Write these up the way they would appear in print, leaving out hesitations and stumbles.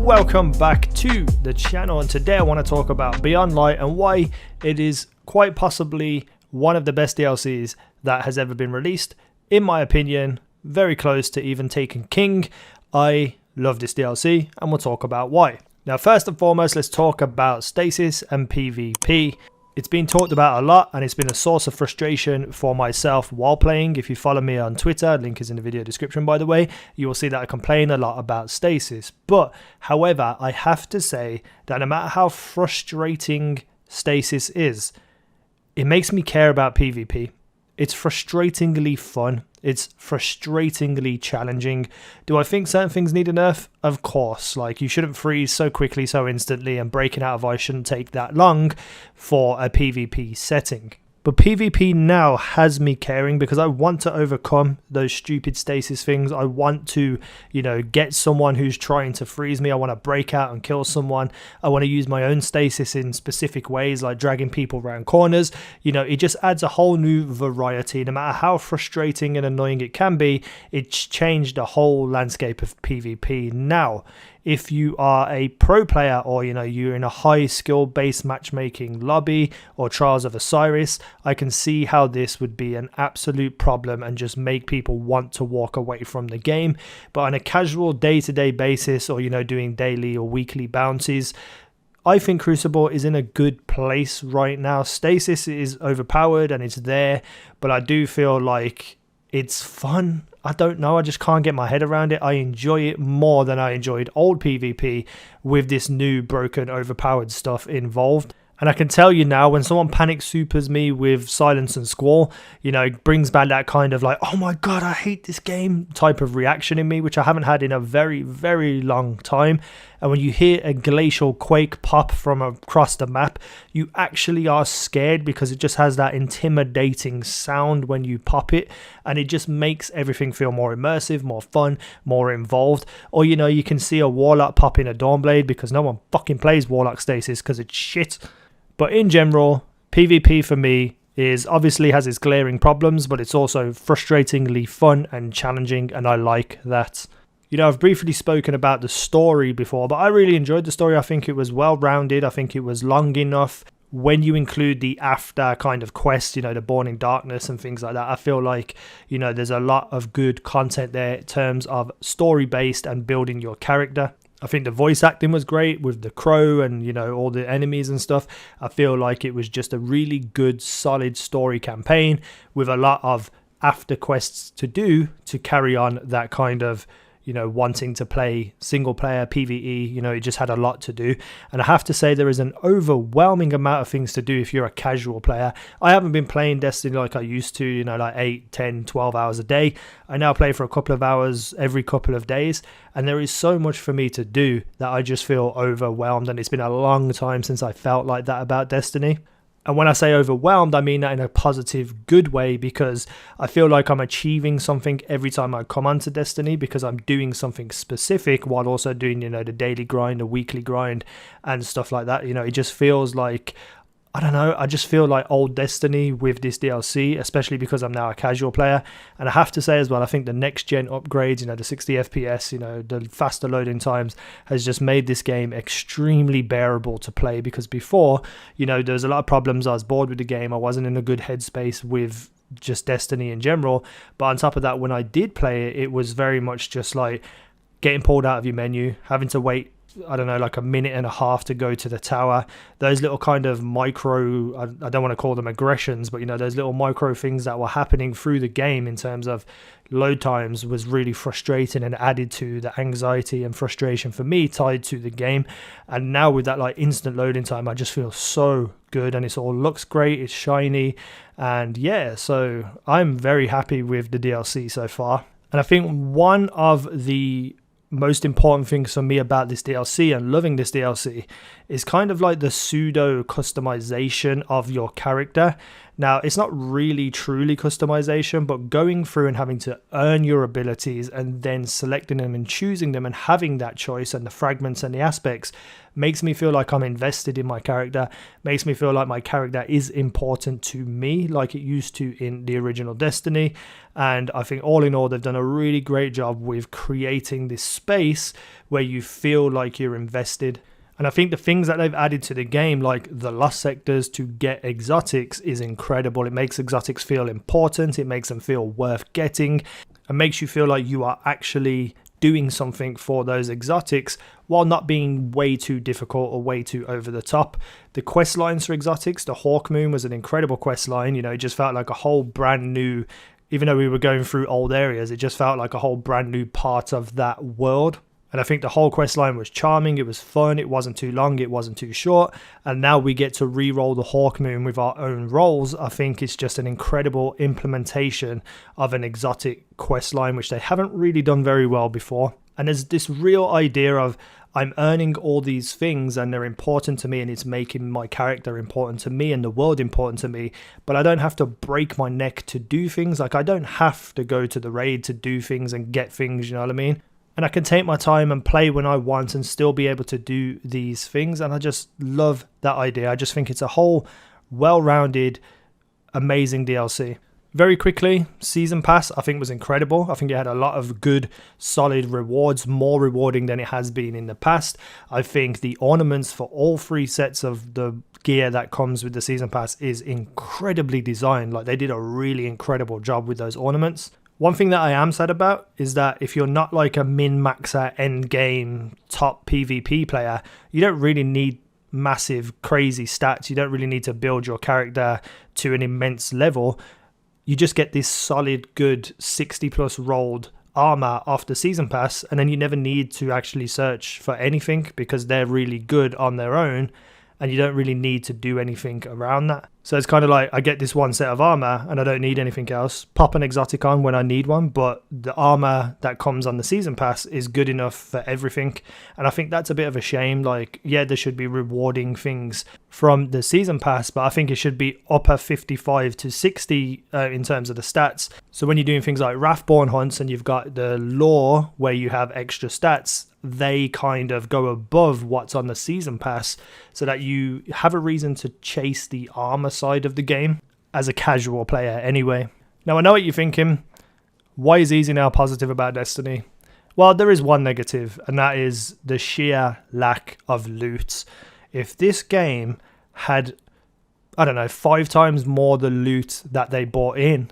Welcome back to the channel, and today I want to talk about Beyond Light and why it is quite possibly one of the best DLCs that has ever been released. In my opinion, very close to even Taken King. I love this DLC and we'll talk about why. Now first and foremost, let's talk about stasis and PvP. It's been talked about a lot and it's been a source of frustration for myself while playing. If you follow me on Twitter, link is in the video description by the way, you will see that I complain a lot about stasis. But however, I have to say that no matter how frustrating stasis is, it makes me care about PvP. It's frustratingly fun. It's frustratingly challenging. Do I think certain things need a nerf? Of course. Like, you shouldn't freeze so quickly, so instantly, and breaking out of ice shouldn't take that long for a PvP setting. But PvP now has me caring because I want to overcome those stupid stasis things. I want to, get someone who's trying to freeze me. I want to break out and kill someone. I want to use my own stasis in specific ways, like dragging people around corners. It just adds a whole new variety. No matter how frustrating and annoying it can be, it's changed the whole landscape of PvP. Now, if you are a pro player or you're in a high skill based matchmaking lobby or Trials of Osiris, I can see how this would be an absolute problem and just make people want to walk away from the game. But on a casual day-to-day basis, or doing daily or weekly bounties, I think Crucible is in a good place right now. Stasis is overpowered and it's there, but I do feel like it's fun. I don't know, I just can't get my head around it. I enjoy it more than I enjoyed old PvP with this new broken overpowered stuff involved. And I can tell you now, when someone panic supers me with Silence and Squall, it brings back that kind of like, oh my god, I hate this game type of reaction in me, which I haven't had in a very, very long time. And when you hear a glacial quake pop from across the map, you actually are scared because it just has that intimidating sound when you pop it. And it just makes everything feel more immersive, more fun, more involved. Or, you can see a Warlock pop in a Dawnblade because no one fucking plays Warlock Stasis because it's shit. But in general, PvP for me obviously has its glaring problems, but it's also frustratingly fun and challenging, and I like that. I've briefly spoken about the story before, but I really enjoyed the story. I think it was well-rounded. I think it was long enough. When you include the after kind of quest, the Born in Darkness and things like that, I feel like, there's a lot of good content there in terms of story-based and building your character. I think the voice acting was great with the crow and, all the enemies and stuff. I feel like it was just a really good, solid story campaign with a lot of after quests to do to carry on that kind of, wanting to play single player PvE. It just had a lot to do. And I have to say there is an overwhelming amount of things to do if you're a casual player. I haven't been playing Destiny like I used to, like 8, 10, 12 hours a day. I now play for a couple of hours every couple of days. And there is so much for me to do that I just feel overwhelmed. And it's been a long time since I felt like that about Destiny. And when I say overwhelmed, I mean that in a positive, good way, because I feel like I'm achieving something every time I come onto Destiny because I'm doing something specific while also doing, the daily grind, the weekly grind and stuff like that. It just feels like, I don't know, I just feel like old Destiny with this DLC, especially because I'm now a casual player. And I have to say as well, I think the next gen upgrades, the 60 FPS, the faster loading times has just made this game extremely bearable to play, because before, there was a lot of problems. I was bored with the game. I wasn't in a good headspace with just Destiny in general. But on top of that, when I did play it, it was very much just like getting pulled out of your menu, having to wait, I don't know, like a minute and a half to go to the tower. Those little kind of micro, I don't want to call them aggressions, but those little micro things that were happening through the game in terms of load times was really frustrating and added to the anxiety and frustration for me tied to the game. And now with that like instant loading time, I just feel so good and it all looks great, it's shiny. And yeah, so I'm very happy with the DLC so far. And I think one of the most important things for me about this DLC and loving this DLC is kind of like the pseudo customization of your character. Now, it's not really truly customization, but going through and having to earn your abilities and then selecting them and choosing them and having that choice and the fragments and the aspects makes me feel like I'm invested in my character, makes me feel like my character is important to me like it used to in the original Destiny. And I think all in all, they've done a really great job with creating this space where you feel like you're invested. And I think the things that they've added to the game, like the lost sectors to get exotics, is incredible. It makes exotics feel important. It makes them feel worth getting and makes you feel like you are actually doing something for those exotics while not being way too difficult or way too over the top. The quest lines for exotics, the Hawk Moon was an incredible quest line. You know, it just felt like a whole brand new, even though we were going through old areas, it just felt like a whole brand new part of that world. And I think the whole quest line was charming, it was fun, it wasn't too long, it wasn't too short. And now we get to re-roll the Hawk Moon with our own rolls. I think it's just an incredible implementation of an exotic quest line, which they haven't really done very well before. And there's this real idea of I'm earning all these things and they're important to me and it's making my character important to me and the world important to me, but I don't have to break my neck to do things. Like I don't have to go to the raid to do things and get things, you know what I mean? And I can take my time and play when I want and still be able to do these things. And I just love that idea. I just think it's a whole well-rounded, amazing DLC. Very quickly, Season Pass I think was incredible. I think it had a lot of good, solid rewards, more rewarding than it has been in the past. I think the ornaments for all 3 sets of the gear that comes with the Season Pass is incredibly designed. Like they did a really incredible job with those ornaments. One thing that I am sad about is that if you're not like a min-maxer end game top PvP player, you don't really need massive crazy stats. You don't really need to build your character to an immense level. You just get this solid good 60 plus rolled armor off the Season Pass, and then you never need to actually search for anything because they're really good on their own and you don't really need to do anything around that. So it's kind of like I get this one set of armor and I don't need anything else. Pop an exotic on when I need one, but the armor that comes on the Season Pass is good enough for everything. And I think that's a bit of a shame. Like, yeah, there should be rewarding things from the Season Pass, but I think it should be upper 55 to 60 in terms of the stats. So when you're doing things like Wrathborn hunts and you've got the lore where you have extra stats, they kind of go above what's on the Season Pass so that you have a reason to chase the armor side of the game as a casual player anyway. Now I know what you're thinking. Why is easynow positive about Destiny? Well, there is one negative, and that is the sheer lack of loot. If this game had, I don't know, 5 times more the loot that they bought in,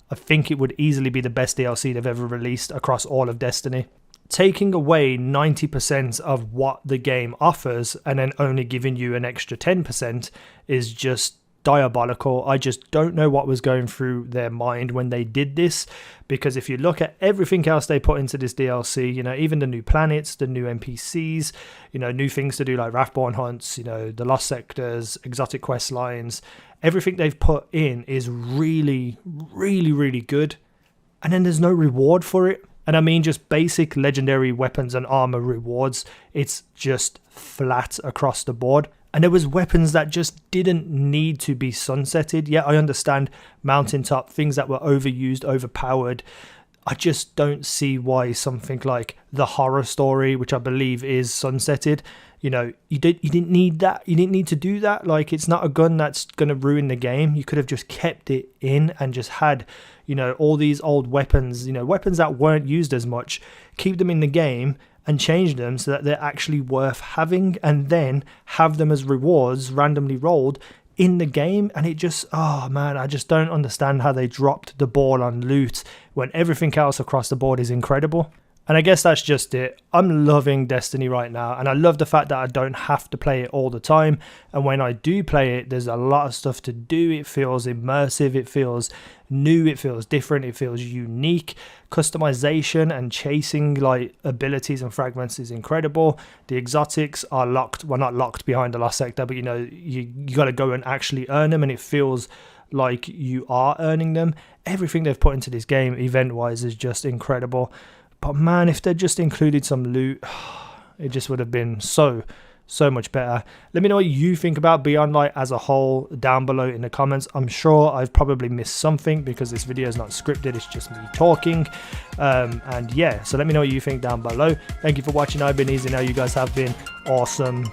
I think it would easily be the best DLC they've ever released across all of Destiny. Taking away 90% of what the game offers and then only giving you an extra 10% is just diabolical. I just don't know what was going through their mind when they did this, because if you look at everything else they put into this DLC, you know, even the new planets, the new NPCs, you know, new things to do like Wrathborn hunts, you know, the lost sectors, exotic quest lines, everything they've put in is really, really, really good. And then there's no reward for it. And I mean just basic legendary weapons and armor rewards. It's just flat across the board. And there was weapons that just didn't need to be sunsetted. Yeah, I understand mountaintop, things that were overused, overpowered. I just don't see why something like the horror story, which I believe is sunsetted, you know, you didn't need that. You didn't need to do that. Like, it's not a gun that's going to ruin the game. You could have just kept it in and just had, you know, all these old weapons, you know, weapons that weren't used as much, keep them in the game and change them so that they're actually worth having, and then have them as rewards randomly rolled in the game. And it just, oh man, I just don't understand how they dropped the ball on loot when everything else across the board is incredible. And I guess that's just it. I'm loving Destiny right now, and I love the fact that I don't have to play it all the time. And when I do play it, there's a lot of stuff to do. It feels immersive, it feels new, it feels different, it feels unique. Customization and chasing like abilities and fragments is incredible. The exotics are locked, well, not locked behind the lost sector, but you know, you got to go and actually earn them, and it feels like you are earning them. Everything they've put into this game event wise is just incredible. But man, if they just included some loot, it just would have been so so much better. Let me know what you think about Beyond Light as a whole down below in the comments. I'm sure I've probably missed something because this video is not scripted, it's just me talking. And yeah, so let me know what you think down below. Thank you for watching. I've been Easy Now. You guys have been awesome.